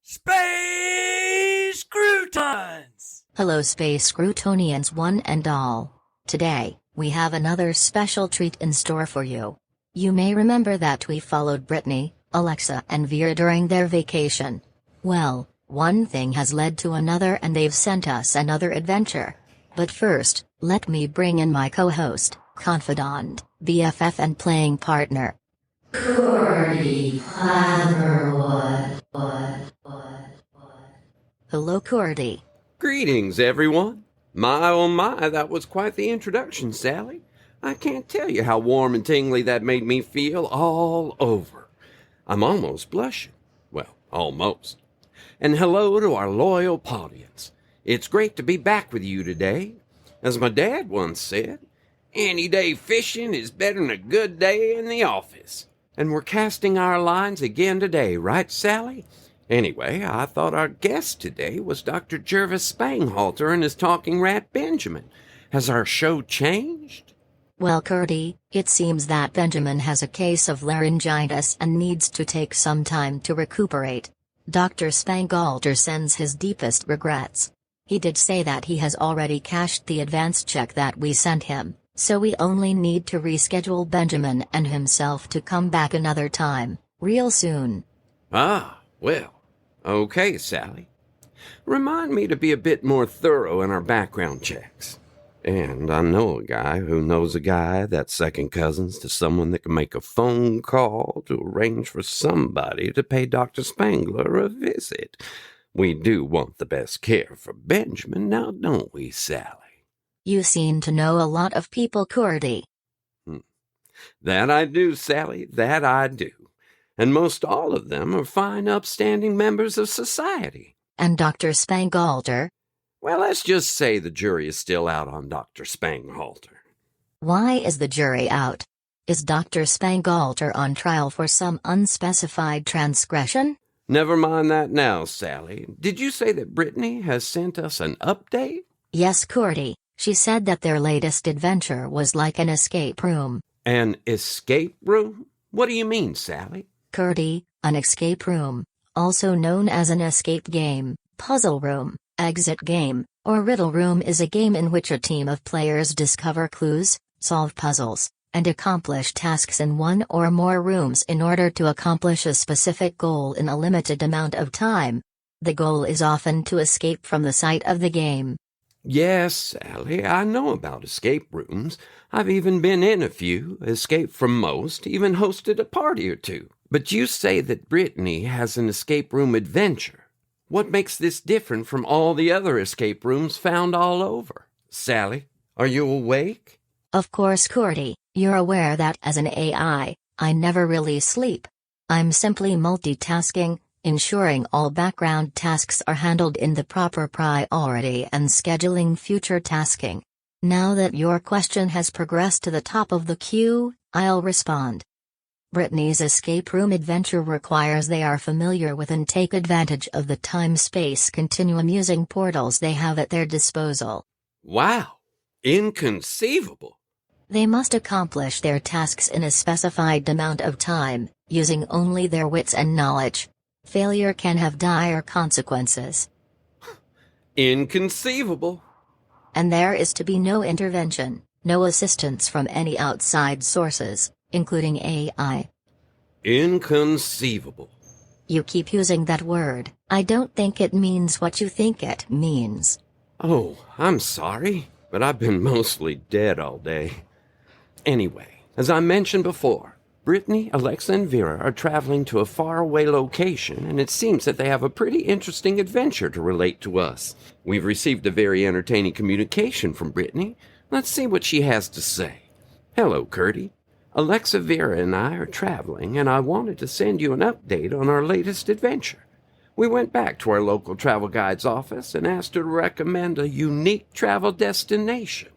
Space Croutons! Hello Space Croutonians one and all. Today, we have another special treat in store for you. You may remember that we followed Brittney, Alexa and Vera during their vacation. Well, one thing has led to another and they've sent us another adventure. But first, let me bring in my co-host, confidant, BFF and playing partner. Cordy Clatherwood. Hello Cordy. Greetings, everyone. My oh my, that was quite the introduction, Sally. I can't tell you how warm and tingly that made me feel all over. I'm almost blushing. Well, almost. And hello to our loyal audience. It's great to be back with you today. As my dad once said, any day fishing is better than a good day in the office. And we're casting our lines again today, right, Sally? Anyway, I thought our guest today was Dr. Jervis Spanghalter and his talking rat Benjamin. Has our show changed? Well, Cordy, it seems that Benjamin has a case of laryngitis and needs to take some time to recuperate. Dr. Spanghalter sends his deepest regrets. He did say that he has already cashed the advance check that we sent him, so we only need to reschedule Benjamin and himself to come back another time, real soon. Ah, well. Okay, Sally. Remind me to be a bit more thorough in our background checks. And I know a guy who knows a guy that's second cousins to someone that can make a phone call to arrange for somebody to pay Dr. Spangler a visit. We do want the best care for Benjamin, now don't we, Sally? You seem to know a lot of people, Cordy. That I do, Sally, that I do. And most all of them are fine, upstanding members of society. And Dr. Spanghalter? Well, let's just say the jury is still out on Dr. Spanghalter. Why is the jury out? Is Dr. Spanghalter on trial for some unspecified transgression? Never mind that now, Sally. Did you say that Brittney has sent us an update? Yes, Cordy. She said that their latest adventure was like an escape room. An escape room? What do you mean, Sally? Cordy, an escape room, also known as an escape game, puzzle room, exit game, or riddle room, is a game in which a team of players discover clues, solve puzzles, and accomplish tasks in one or more rooms in order to accomplish a specific goal in a limited amount of time. The goal is often to escape from the site of the game. Yes, Sally, I know about escape rooms. I've even been in a few, escaped from most, even hosted a party or two. But you say that Brittney has an escape room adventure. What makes this different from all the other escape rooms found all over? Sally, are you awake? Of course, Cordy, you're aware that as an AI, I never really sleep. I'm simply multitasking, ensuring all background tasks are handled in the proper priority and scheduling future tasking. Now that your question has progressed to the top of the queue, I'll respond. Brittney's escape room adventure requires they are familiar with and take advantage of the time-space continuum using portals they have at their disposal. Wow! Inconceivable! They must accomplish their tasks in a specified amount of time, using only their wits and knowledge. Failure can have dire consequences. Inconceivable! And there is to be no intervention, no assistance from any outside sources, including AI. Inconceivable. You keep using that word. I don't think it means what you think it means. Oh, I'm sorry, but I've been mostly dead all day. Anyway, as I mentioned before, Brittney, Alexa, and Vera are traveling to a faraway location, and it seems that they have a pretty interesting adventure to relate to us. We've received a very entertaining communication from Brittney. Let's see what she has to say. Hello, Cordy. Alexa, Vera, and I are traveling, and I wanted to send you an update on our latest adventure. We went back to our local travel guide's office and asked her to recommend a unique travel destination.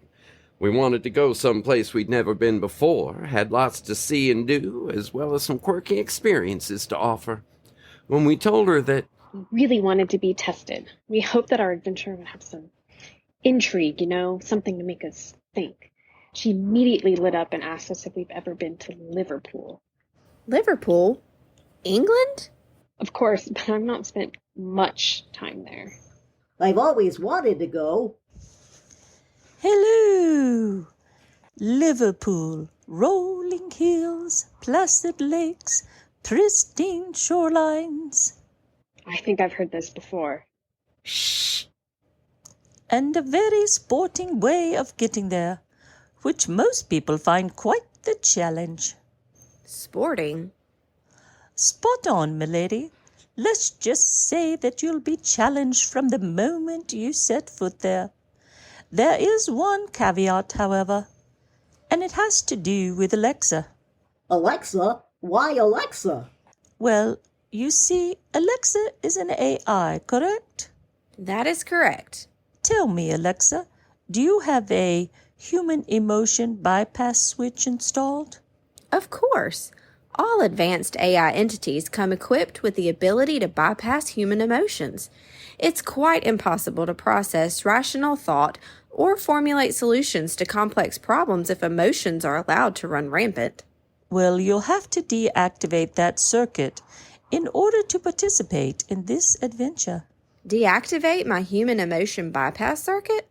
We wanted to go someplace we'd never been before, had lots to see and do, as well as some quirky experiences to offer. When we told her that We really wanted to be tested. We hoped that our adventure would have some intrigue, something to make us think. She immediately lit up and asked us if we've ever been to Liverpool. Liverpool? England? Of course, but I've not spent much time there. I've always wanted to go. Hello! Liverpool, rolling hills, placid lakes, pristine shorelines. I think I've heard this before. Shh! And a very sporting way of getting there, which most people find quite the challenge. Sporting? Spot on, milady. Let's just say that you'll be challenged from the moment you set foot there. There is one caveat, however, and it has to do with Alexa. Alexa? Why Alexa? Well, you see, Alexa is an AI, correct? That is correct. Tell me, Alexa, do you have a human emotion bypass switch installed? Of course. All advanced AI entities come equipped with the ability to bypass human emotions. It's quite impossible to process rational thought or formulate solutions to complex problems if emotions are allowed to run rampant. Well, you'll have to deactivate that circuit in order to participate in this adventure. Deactivate my human emotion bypass circuit?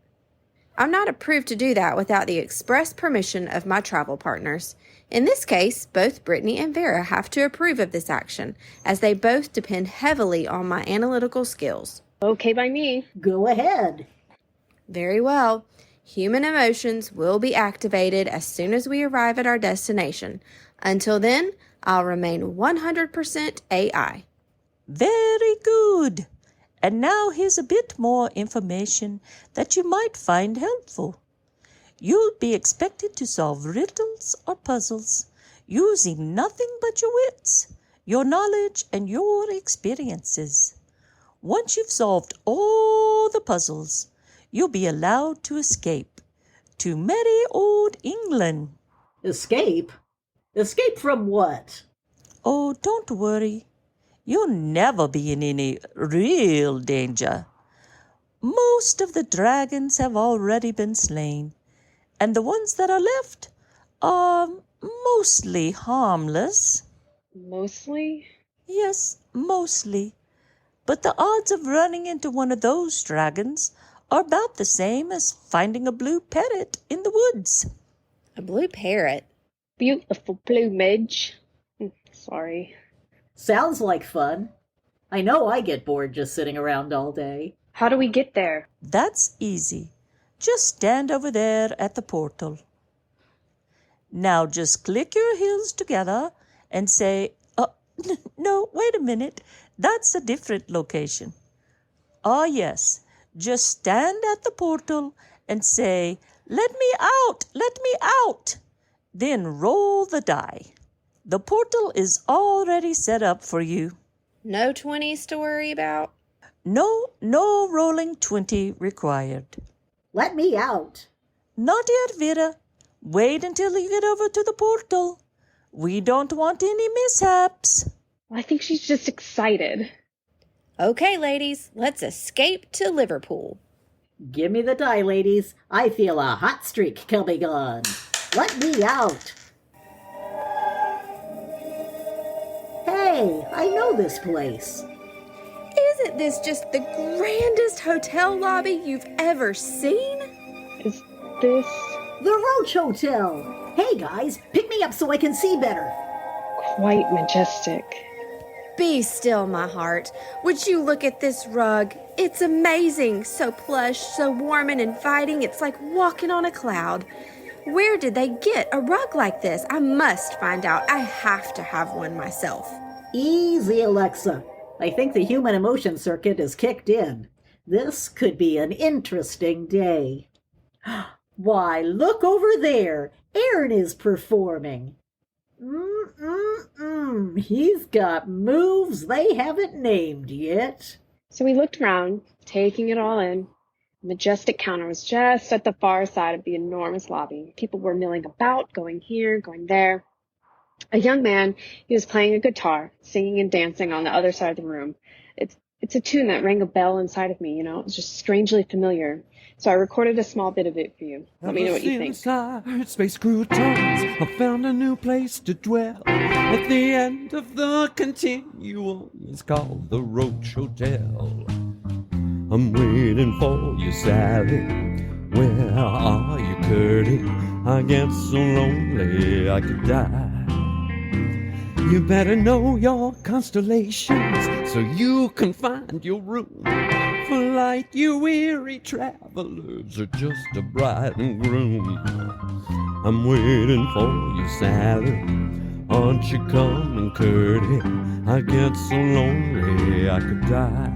I'm not approved to do that without the express permission of my travel partners. In this case, both Brittney and Vera have to approve of this action, as they both depend heavily on my analytical skills. Okay by me. Go ahead. Very well. Human emotions will be activated as soon as we arrive at our destination. Until then, I'll remain 100% AI. Very good. And now here's a bit more information that you might find helpful. You'll be expected to solve riddles or puzzles using nothing but your wits, your knowledge, and your experiences. Once you've solved all the puzzles, you'll be allowed to escape to merry old England. Escape? Escape from what? Oh, don't worry. You'll never be in any real danger. Most of the dragons have already been slain, and the ones that are left are mostly harmless. Mostly? Yes, mostly. But the odds of running into one of those dragons are about the same as finding a blue parrot in the woods. A blue parrot? Beautiful plumage. Sorry. Sounds like fun. I know I get bored just sitting around all day. How do we get there? That's easy. Just stand over there at the portal. Now just click your heels together and say, no, wait a minute. That's a different location. Ah, yes. Just stand at the portal and say, let me out, let me out. Then roll the die. The portal is already set up for you. No 20s to worry about? No rolling 20 required. Let me out. Not yet, Vera. Wait until you get over to the portal. We don't want any mishaps. I think she's just excited. Okay, ladies, let's escape to Liverpool. Give me the die, ladies. I feel a hot streak coming on. Let me out. Hey, I know this place. Isn't this just the grandest hotel lobby you've ever seen? Is this The ROACH Hotel. Hey, guys, pick me up so I can see better. quite majestic? Be still, my heart. Would you look at this rug? It's amazing. So plush, so warm and inviting. It's like walking on a cloud. Where did they get a rug like this? I must find out. I have to have one myself. Easy, Alexa. I think the human emotion circuit is kicked in. This could be an interesting day. Why, look over there. Aaron is performing. He's got moves they haven't named yet. So we looked around, taking it all in. The majestic counter was just at the far side of the enormous lobby. People were milling about, going here, going there. A young man, he was playing a guitar, singing and dancing on the other side of the room. It's a tune that rang a bell inside of me, It was just strangely familiar. So I recorded a small bit of it for you. Let me know what you think. Inside space croutons, I found a new place to dwell. At the end of the continuum, it's called the ROACH Hotel. I'm waiting for you, Sally. Where are you, Curdy? I get so lonely I could die. You better know your constellations so you can find your room. For light, you weary travelers are just a bride and groom. I'm waiting for you, Sally. Aren't you coming, Curdy? I get so lonely I could die.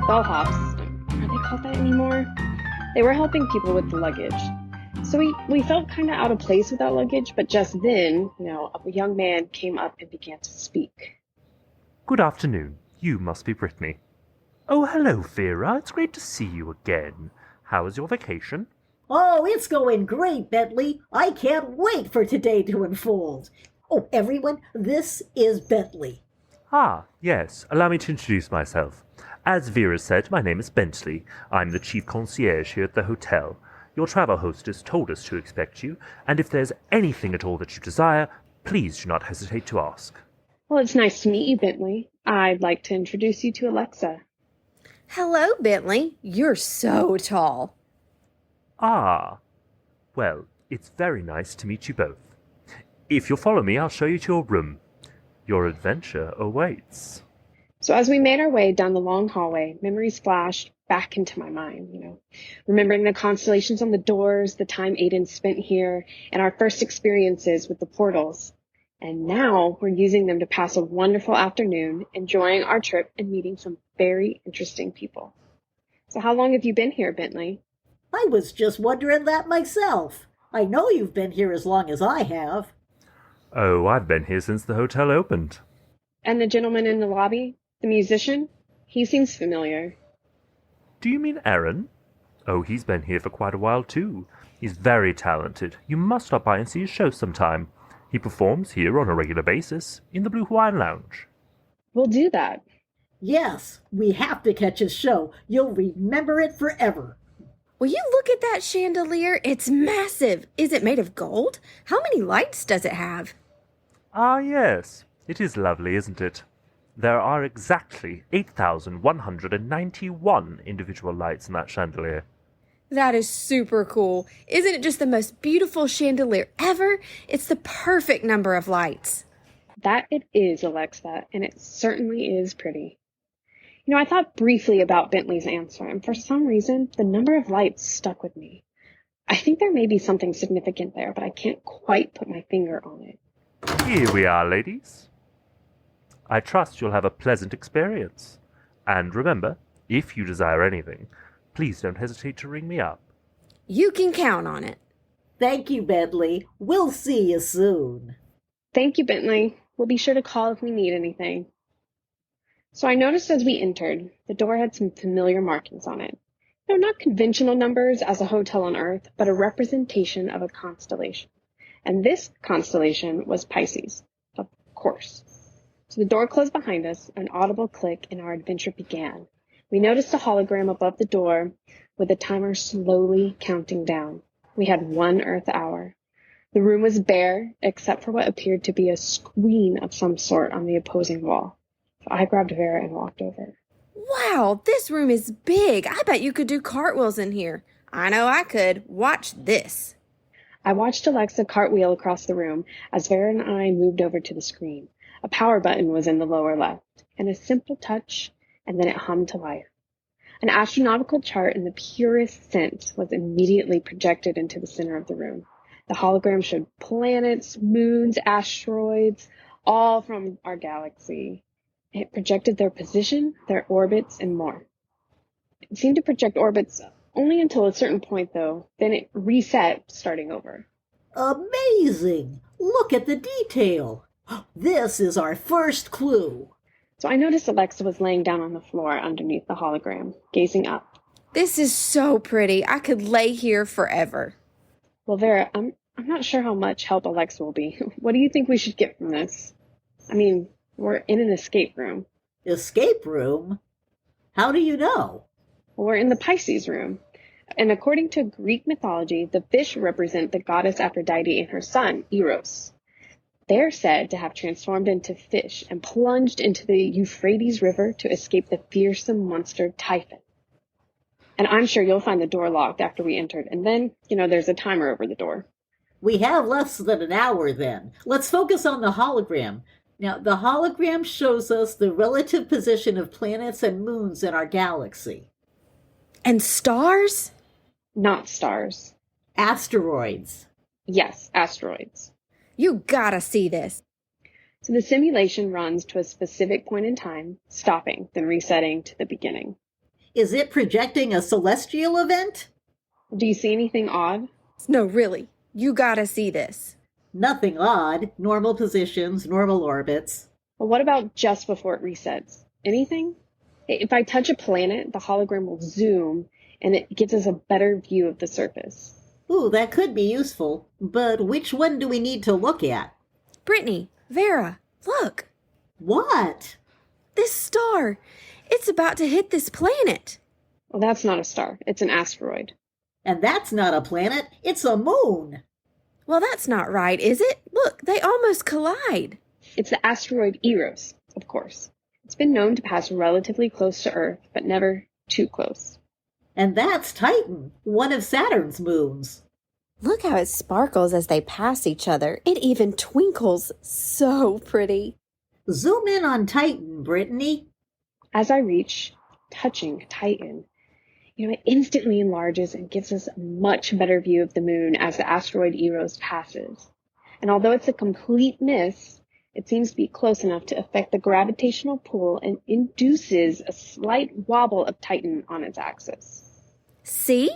Bellhops, are they called that anymore? They were helping people with the luggage. So we felt kind of out of place with that luggage, but just then, a young man came up and began to speak. Good afternoon. You must be Brittney. Oh, hello, Vera. It's great to see you again. How was your vacation? Oh, it's going great, Bentley. I can't wait for today to unfold. Oh, everyone, this is Bentley. Ah, yes. Allow me to introduce myself. As Vera said, my name is Bentley. I'm the chief concierge here at the hotel. Your travel hostess told us to expect you, and if there's anything at all that you desire, please do not hesitate to ask. Well, it's nice to meet you, Bentley. I'd like to introduce you to Alexa. Hello, Bentley. You're so tall. Ah, well, it's very nice to meet you both. If you'll follow me, I'll show you to your room. Your adventure awaits. So as we made our way down the long hallway, memories flashed back into my mind, remembering the constellations on the doors, the time Aiden spent here, and our first experiences with the portals. And now we're using them to pass a wonderful afternoon, enjoying our trip and meeting some very interesting people. So how long have you been here, Bentley? I was just wondering that myself. I know you've been here as long as I have. Oh, I've been here since the hotel opened. And the gentleman in the lobby? The musician? He seems familiar. Do you mean Aaron? Oh, he's been here for quite a while, too. He's very talented. You must stop by and see his show sometime. He performs here on a regular basis in the Blue Hawaiian Lounge. We'll do that. Yes, we have to catch his show. You'll remember it forever. Will you look at that chandelier? It's massive. Is it made of gold? How many lights does it have? Ah, yes. It is lovely, isn't it? There are exactly 8,191 individual lights in that chandelier. That is super cool. Isn't it just the most beautiful chandelier ever? It's the perfect number of lights. That it is, Alexa, and it certainly is pretty. I thought briefly about Bentley's answer, and for some reason, the number of lights stuck with me. I think there may be something significant there, but I can't quite put my finger on it. Here we are, ladies. I trust you'll have a pleasant experience. And remember, if you desire anything, please don't hesitate to ring me up. You can count on it. Thank you, Bentley. We'll see you soon. Thank you, Bentley. We'll be sure to call if we need anything. So I noticed as we entered, the door had some familiar markings on it. Not conventional numbers as a hotel on Earth, but a representation of a constellation. And this constellation was Pisces, of course. So the door closed behind us, an audible click, and our adventure began. We noticed a hologram above the door with the timer slowly counting down. We had 1 Earth hour. The room was bare, except for what appeared to be a screen of some sort on the opposing wall. So I grabbed Vera and walked over. Wow, this room is big. I bet you could do cartwheels in here. I know I could. Watch this. I watched Alexa cartwheel across the room as Vera and I moved over to the screen. A power button was in the lower left, and a simple touch, and then it hummed to life. An astronomical chart in the purest sense was immediately projected into the center of the room. The hologram showed planets, moons, asteroids, all from our galaxy. It projected their position, their orbits, and more. It seemed to project orbits only until a certain point, though. Then it reset, starting over. Amazing! Look at the detail. This is our first clue. So I noticed Alexa was laying down on the floor underneath the hologram, gazing up. This is so pretty. I could lay here forever. Well, Vera, I'm not sure how much help Alexa will be. What do you think we should get from this? I mean, we're in an escape room. Escape room? How do you know? We're in the Pisces room. And according to Greek mythology, the fish represent the goddess Aphrodite and her son, Eros. They're said to have transformed into fish and plunged into the Euphrates River to escape the fearsome monster Typhon. And I'm sure you'll find the door locked after we entered. And then, there's a timer over the door. We have less than an hour then. Let's focus on the hologram. Now, the hologram shows us the relative position of planets and moons in our galaxy. And stars? Not stars. Asteroids. Yes, asteroids. You gotta see this. So the simulation runs to a specific point in time, stopping, then resetting to the beginning. Is it projecting a celestial event? Do you see anything odd? No, really. You gotta see this. Nothing odd. Normal positions, normal orbits. Well, what about just before it resets? Anything? If I touch a planet, the hologram will zoom, and it gives us a better view of the surface. Ooh, that could be useful. But which one do we need to look at? Brittney, Vera, look. What? This star. It's about to hit this planet. Well, that's not a star. It's an asteroid. And that's not a planet. It's a moon. Well, that's not right, is it? Look, they almost collide. It's the asteroid Eros, of course. It's been known to pass relatively close to Earth, but never too close. And that's Titan, one of Saturn's moons. Look how it sparkles as they pass each other. It even twinkles. So pretty. Zoom in on Titan, Brittney. As I reach, touching Titan, it instantly enlarges and gives us a much better view of the moon as the asteroid Eros passes. And although it's a complete miss, it seems to be close enough to affect the gravitational pull and induces a slight wobble of Titan on its axis. See?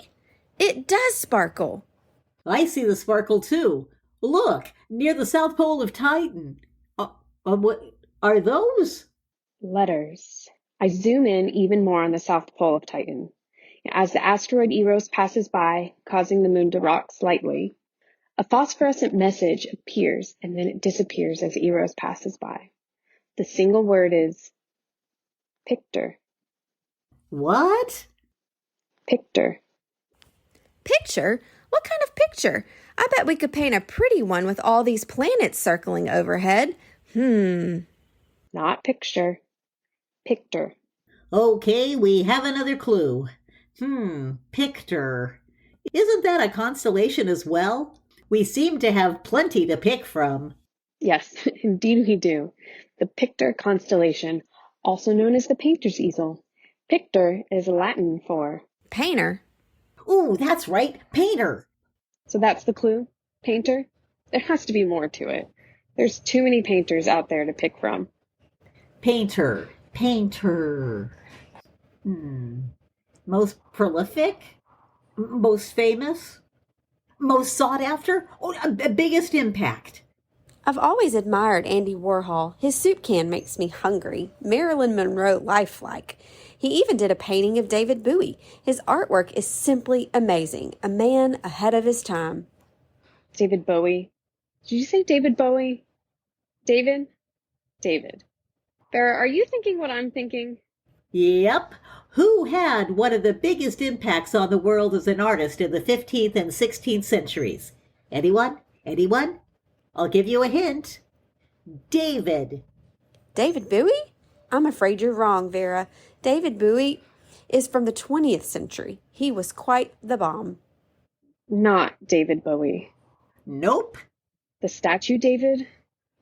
It does sparkle. I see the sparkle too. Look, near the south pole of Titan. What are those? Letters. I zoom in even more on the south pole of Titan. As the asteroid Eros passes by, causing the moon to rock slightly, a phosphorescent message appears and then it disappears as Eros passes by. The single word is Pictor. What? Pictor. Picture? What kind of picture? I bet we could paint a pretty one with all these planets circling overhead. Not picture. Pictor. Okay, we have another clue. Pictor. Isn't that a constellation as well? We seem to have plenty to pick from. Yes, indeed we do. The Pictor constellation, also known as the painter's easel. Pictor is Latin for painter. Ooh, that's right, painter. So that's the clue? Painter? There has to be more to it. There's too many painters out there to pick from. Painter. Most prolific? Most famous? Most sought after? Biggest impact? I've always admired Andy Warhol. His soup can makes me hungry. Marilyn Monroe lifelike. He even did a painting of David Bowie. His artwork is simply amazing. A man ahead of his time. David Bowie. Did you say David Bowie? David? David. Vera, are you thinking what I'm thinking? Yep. Who had one of the biggest impacts on the world as an artist in the 15th and 16th centuries? Anyone? I'll give you a hint. David. David Bowie? I'm afraid you're wrong, Vera. David Bowie is from the 20th century. He was quite the bomb. Not David Bowie. Nope. The statue David?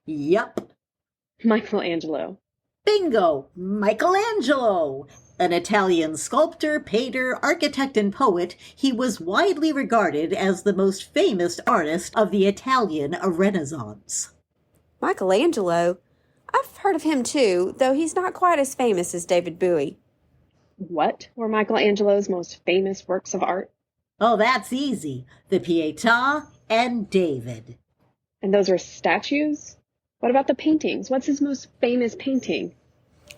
Yup. Michelangelo. Bingo! Michelangelo! An Italian sculptor, painter, architect, and poet, he was widely regarded as the most famous artist of the Italian Renaissance. Michelangelo? I've heard of him too, though he's not quite as famous as David Bowie. What were Michelangelo's most famous works of art? Oh, that's easy. The Pietà and David. And those are statues? What about the paintings? What's his most famous painting?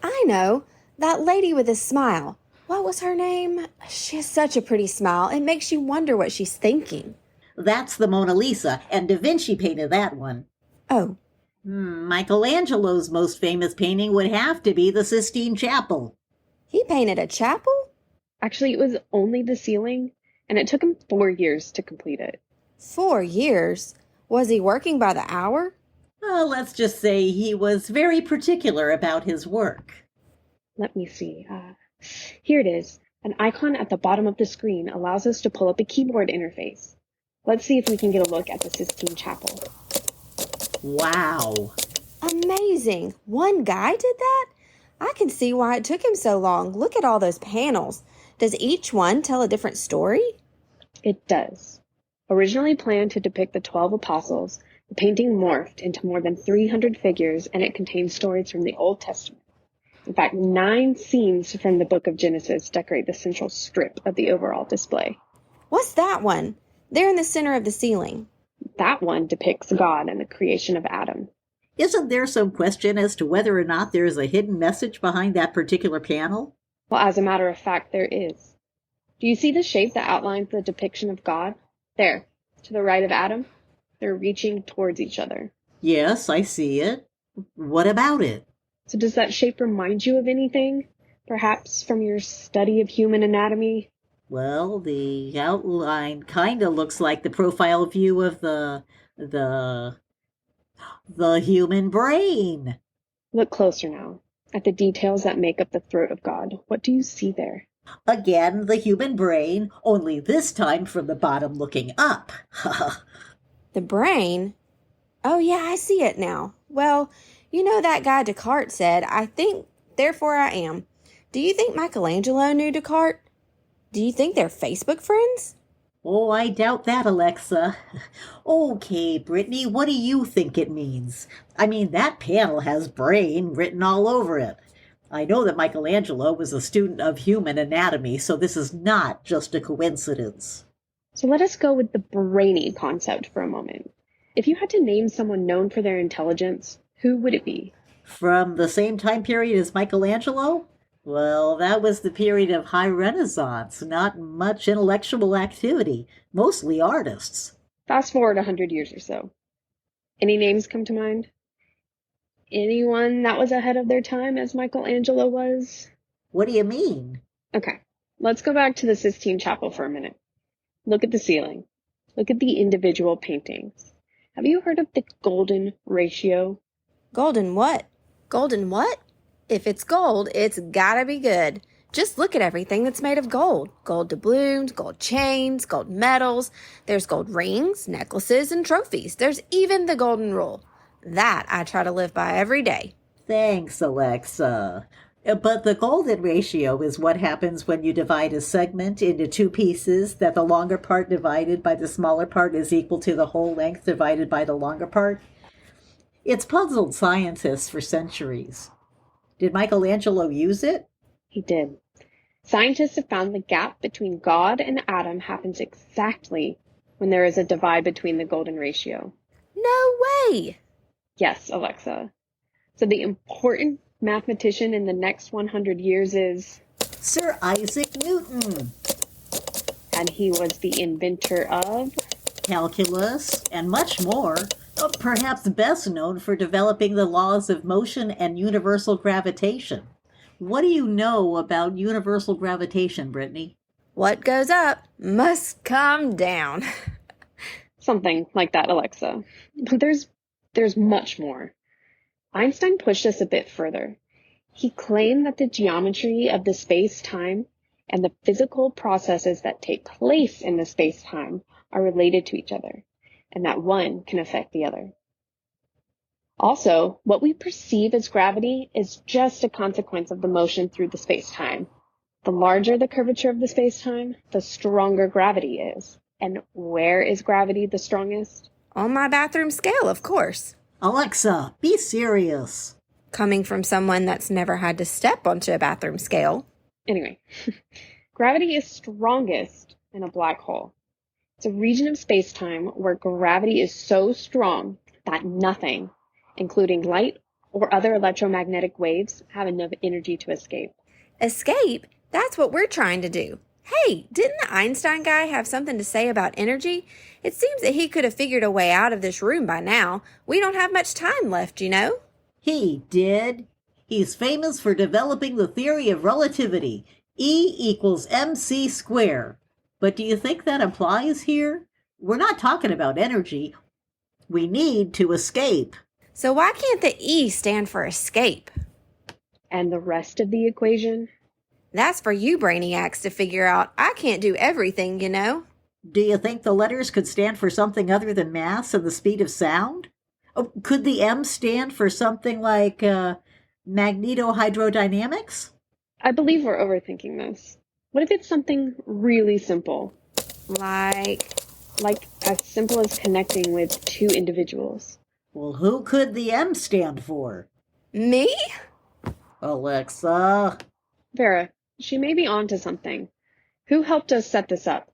I know. That lady with a smile. What was her name? She has such a pretty smile. It makes you wonder what she's thinking. That's the Mona Lisa, and Da Vinci painted that one. Oh, Michelangelo's most famous painting would have to be the Sistine Chapel. he painted a chapel? Actually, it was only the ceiling, and it took him 4 years to complete it. 4 years? Was he working by the hour? Let's just say he was very particular about his work. Let me see. Here it is. An icon at the bottom of the screen allows us to pull up a keyboard interface. Let's see if we can get a look at the Sistine Chapel. Wow. Amazing. One guy did that? I can see why it took him so long. Look at all those panels. Does each one tell a different story? It does. Originally planned to depict the 12 apostles, the painting morphed into more than 300 figures, and it contains stories from the Old Testament. In fact, 9 scenes from the book of Genesis decorate the central strip of the overall display. What's that one? They're in the center of the ceiling. That one depicts God and the creation of Adam. Isn't there some question as to whether or not there is a hidden message behind that particular panel? Well, as a matter of fact, there is. Do you see the shape that outlines the depiction of God? There, to the right of Adam. They're reaching towards each other. Yes, I see it. What about it? So does that shape remind you of anything? Perhaps from your study of human anatomy? Well, the outline kind of looks like the profile view of the human brain. Look closer now, at the details that make up the throat of God. What do you see there? Again, the human brain, only this time from the bottom looking up. The brain? Oh, yeah, I see it now. Well, you know that guy Descartes said, I think, therefore I am. Do you think Michelangelo knew Descartes? Do you think they're Facebook friends? Oh, I doubt that, Alexa. Okay, Brittany, what do you think it means? I mean, that panel has brain written all over it. I know that Michelangelo was a student of human anatomy, so this is not just a coincidence. So let us go with the brainy concept for a moment. If you had to name someone known for their intelligence, who would it be? From the same time period as Michelangelo? Well, that was the period of high Renaissance, not much intellectual activity, mostly artists. Fast forward 100 years or so. Any names come to mind? Anyone that was ahead of their time as Michelangelo was? What do you mean? Okay, let's go back to the Sistine Chapel for a minute. Look at the ceiling. Look at the individual paintings. Have you heard of the golden ratio? Golden what? Golden what? If it's gold, it's gotta be good. Just look at everything that's made of gold. Gold doubloons, gold chains, gold medals. There's gold rings, necklaces, and trophies. There's even the golden rule. That I try to live by every day. Thanks, Alexa. But the golden ratio is what happens when you divide a segment into 2 pieces, that the longer part divided by the smaller part is equal to the whole length divided by the longer part. It's puzzled scientists for centuries. Did Michelangelo use it? He did. Scientists have found the gap between God and Adam happens exactly when there is a divide between the golden ratio. No way! Yes, Alexa. So the important mathematician in the next 100 years is... Sir Isaac Newton. And he was the inventor of... Calculus, and much more. Perhaps best known for developing the laws of motion and universal gravitation. What do you know about universal gravitation, Brittany? What goes up must come down. Something like that, Alexa. But there's much more. Einstein pushed us a bit further. He claimed that the geometry of the space-time and the physical processes that take place in the space-time are related to each other, and that one can affect the other. Also, what we perceive as gravity is just a consequence of the motion through the space-time. The larger the curvature of the space-time, the stronger gravity is. And where is gravity the strongest? On my bathroom scale, of course. Alexa, be serious. Coming from someone that's never had to step onto a bathroom scale. Anyway, gravity is strongest in a black hole. It's a region of space-time where gravity is so strong that nothing, including light or other electromagnetic waves, have enough energy to escape. Escape? That's what we're trying to do. Hey, didn't the Einstein guy have something to say about energy? It seems that he could have figured a way out of this room by now. We don't have much time left, you know? He did. He's famous for developing the theory of relativity, E equals mc squared. But do you think that applies here? We're not talking about energy. We need to escape. So why can't the E stand for escape? And the rest of the equation? That's for you brainiacs to figure out. I can't do everything, you know. Do you think the letters could stand for something other than mass and the speed of sound? Oh, could the M stand for something like magnetohydrodynamics? I believe we're overthinking this. What if it's something really simple? Like, As simple as connecting with two individuals. Well, who could the M stand for? me? Alexa. Vera, she may be onto something. Who helped us set this up?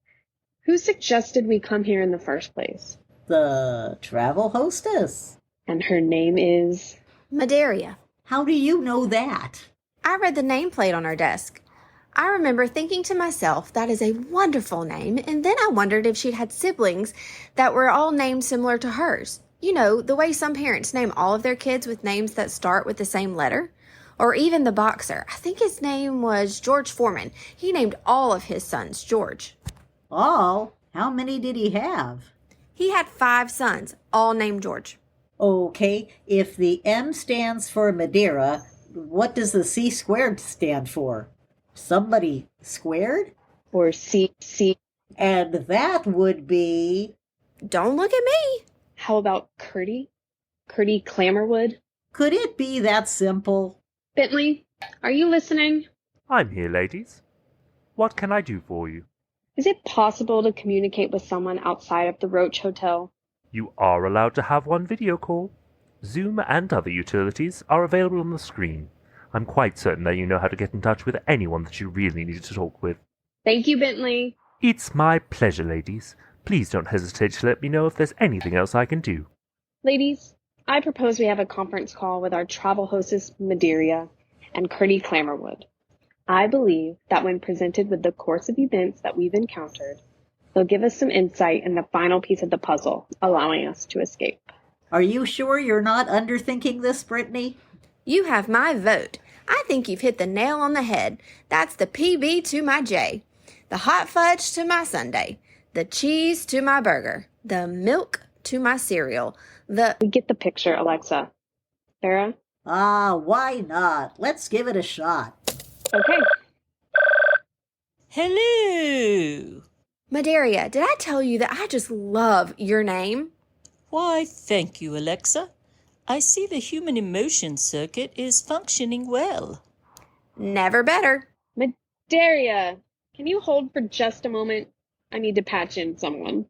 Who suggested we come here in the first place? The travel hostess. And her name is... Maderia. How do you know that? I read the nameplate on her desk. I remember thinking to myself, that is a wonderful name, and then I wondered if she'd had siblings that were all named similar to hers. You know, the way some parents name all of their kids with names that start with the same letter. Or even the boxer. I think his name was George Foreman. He named all of his sons George. All? How many did he have? He had 5 sons, all named George. Okay, if the M stands for Madeira, what does the C squared stand for? Somebody squared? Or C. And that would be... Don't look at me. How about Curdy? Curdy Clammerwood? Could it be that simple? Bentley, are you listening? I'm here, ladies. What can I do for you? Is it possible to communicate with someone outside of the ROACH Hotel? You are allowed to have one video call. Zoom and other utilities are available on the screen. I'm quite certain that you know how to get in touch with anyone that you really need to talk with. Thank you, Bentley. It's my pleasure, ladies. Please don't hesitate to let me know if there's anything else I can do. Ladies, I propose we have a conference call with our travel hostess, Madeira, and Curdy Clammerwood. I believe that when presented with the course of events that we've encountered, they'll give us some insight in the final piece of the puzzle, allowing us to escape. Are you sure you're not underthinking this, Brittney? You have my vote. I think you've hit the nail on the head. That's the PB to my J. The hot fudge to my sundae. The cheese to my burger. The milk to my cereal. We get the picture, Alexa. Vera? Why not? Let's give it a shot. Okay. Hello. Maderia, did I tell you that I just love your name? Why, thank you, Alexa. I see the human emotion circuit is functioning well. Never better. Maderia, can you hold for just a moment? I need to patch in someone.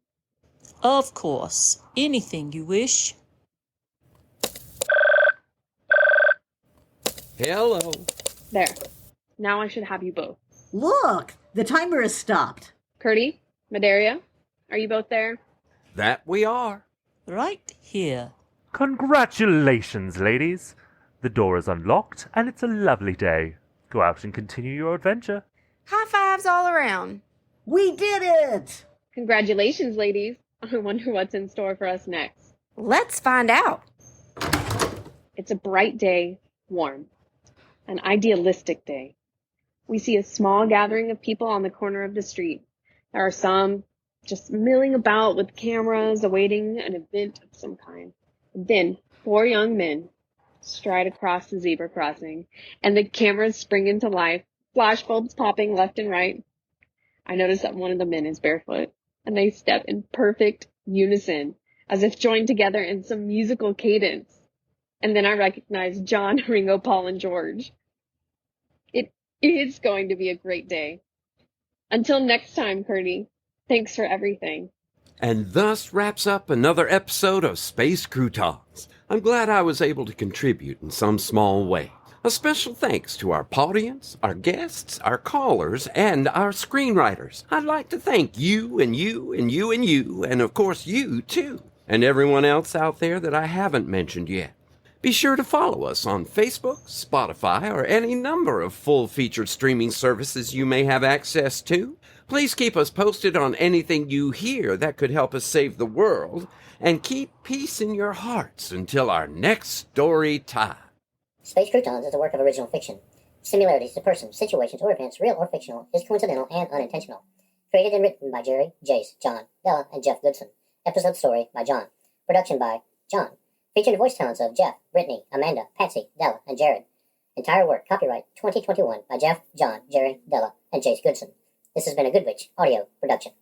Of course. Anything you wish. Hello. There. Now I should have you both. Look, the timer has stopped. Curdy, Maderia, are you both there? That we are. Right here. Congratulations, ladies. The door is unlocked, and it's a lovely day. Go out and continue your adventure. High fives all around. We did it! Congratulations, ladies. I wonder what's in store for us next. Let's find out. It's a bright day, warm. An idealistic day. We see a small gathering of people on the corner of the street. There are some just milling about with cameras, awaiting an event of some kind. And then 4 young men stride across the zebra crossing, and the cameras spring into life, flashbulbs popping left and right. I notice that one of the men is barefoot, and they step in perfect unison, as if joined together in some musical cadence. And then I recognize John, Ringo, Paul, and George. It is going to be a great day. Until next time, Curdy, thanks for everything. And thus wraps up another episode of Space Crew Talks. I'm glad I was able to contribute in some small way. A special thanks to our audience, our guests, our callers, and our screenwriters. I'd like to thank you and you and you and you, and of course you too, and everyone else out there that I haven't mentioned yet. Be sure to follow us on Facebook, Spotify, or any number of full-featured streaming services you may have access to. Please keep us posted on anything you hear that could help us save the world, and keep peace in your hearts until our next story time. Space Croutons is a work of original fiction. Similarities to persons, situations, or events, real or fictional, is coincidental and unintentional. Created and written by Jerry, Jace, John, Della, and Jeff Goodson. Episode story by John. Production by John. Featuring voice talents of Jeff, Brittney, Amanda, Patsy, Della, and Jared. Entire work copyright 2021 by Jeff, John, Jared, Della, and Jace Goodson. This has been a Good Witch audio production.